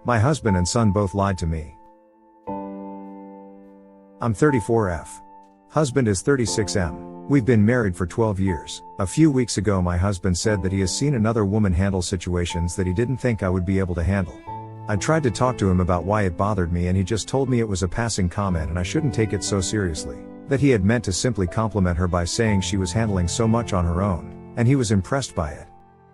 My husband and son both lied to me. I'm 34F. Husband is 36M. We've been married for 12 years. A few weeks ago my husband said that he has seen another woman handle situations that he didn't think I would be able to handle. I tried to talk to him about why it bothered me and he just told me it was a passing comment and I shouldn't take it so seriously. That he had meant to simply compliment her by saying she was handling so much on her own, and he was impressed by it.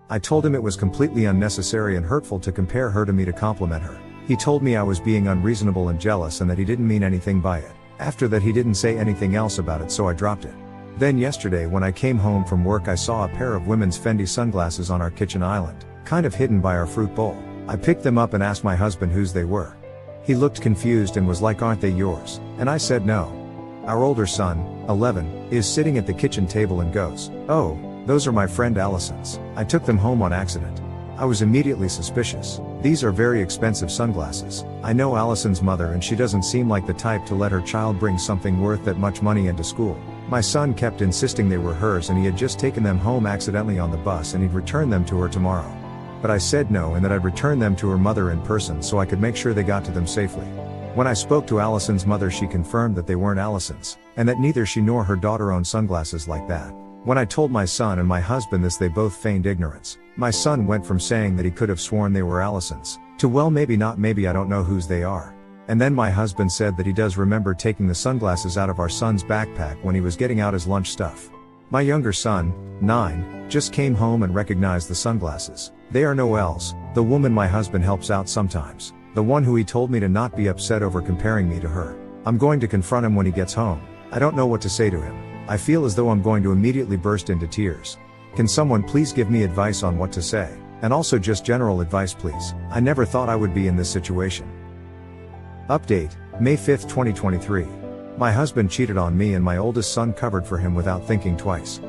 I told him it was completely unnecessary and hurtful to compare her to me to compliment her. He told me I was being unreasonable and jealous and that he didn't mean anything by it. After that he didn't say anything else about it, so I dropped it. Then yesterday when I came home from work I saw a pair of women's Fendi sunglasses on our kitchen island, kind of hidden by our fruit bowl. I picked them up and asked my husband whose they were. He looked confused and was like, "Aren't they yours?" And I said no. Our older son, 11, is sitting at the kitchen table and goes, "Oh, those are my friend Allison's. I took them home on accident." I was immediately suspicious. These are very expensive sunglasses. I know Allison's mother and she doesn't seem like the type to let her child bring something worth that much money into school. My son kept insisting they were hers and he had just taken them home accidentally on the bus and he'd return them to her tomorrow. But I said no and that I'd return them to her mother in person so I could make sure they got to them safely. When I spoke to Allison's mother she confirmed that they weren't Allison's, and that neither she nor her daughter owned sunglasses like that. When I told my son and my husband this they both feigned ignorance. My son went from saying that he could have sworn they were Allison's, to well maybe not, maybe I don't know whose they are. And then my husband said that he does remember taking the sunglasses out of our son's backpack when he was getting out his lunch stuff. My younger son, 9, just came home and recognized the sunglasses. They are Noelle's, the woman my husband helps out sometimes. The one who he told me to not be upset over comparing me to her. I'm going to confront him when he gets home. I don't know what to say to him. I feel as though I'm going to immediately burst into tears. Can someone please give me advice on what to say? And also just general advice please. I never thought I would be in this situation. Update, May 5, 2023. My husband cheated on me and my oldest son covered for him without thinking twice.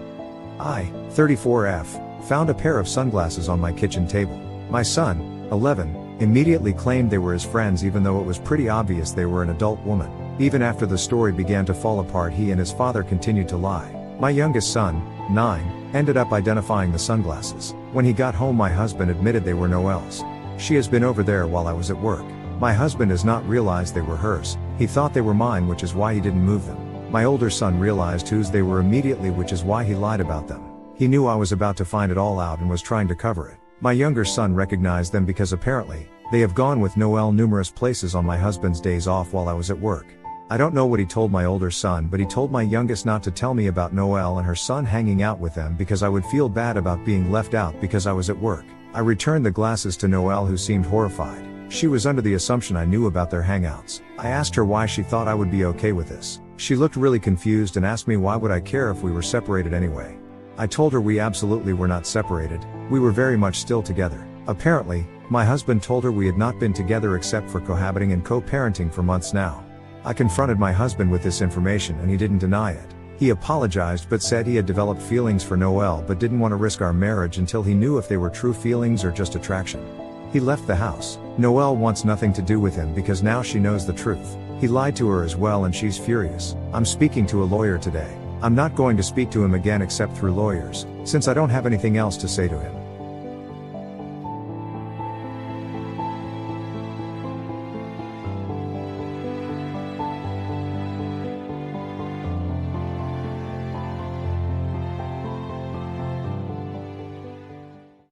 I, 34F, found a pair of sunglasses on my kitchen table. My son, 11, immediately claimed they were his friends even though it was pretty obvious they were an adult woman. Even after the story began to fall apart he and his father continued to lie. My youngest son, 9, ended up identifying the sunglasses. When he got home my husband admitted they were Noelle's. She has been over there while I was at work. My husband has not realized they were hers. He thought they were mine, which is why he didn't move them. My older son realized whose they were immediately, which is why he lied about them. He knew I was about to find it all out and was trying to cover it. My younger son recognized them because apparently, they have gone with Noelle numerous places on my husband's days off while I was at work. I don't know what he told my older son, but he told my youngest not to tell me about Noelle and her son hanging out with them because I would feel bad about being left out because I was at work. I returned the glasses to Noelle, who seemed horrified. She was under the assumption I knew about their hangouts. I asked her why she thought I would be okay with this. She looked really confused and asked me why would I care if we were separated anyway. I told her we absolutely were not separated, we were very much still together. Apparently, my husband told her we had not been together except for cohabiting and co-parenting for months now. I confronted my husband with this information and he didn't deny it. He apologized but said he had developed feelings for Noelle but didn't want to risk our marriage until he knew if they were true feelings or just attraction. He left the house. Noelle wants nothing to do with him because now she knows the truth. He lied to her as well and she's furious. I'm speaking to a lawyer today. I'm not going to speak to him again except through lawyers, since I don't have anything else to say to him.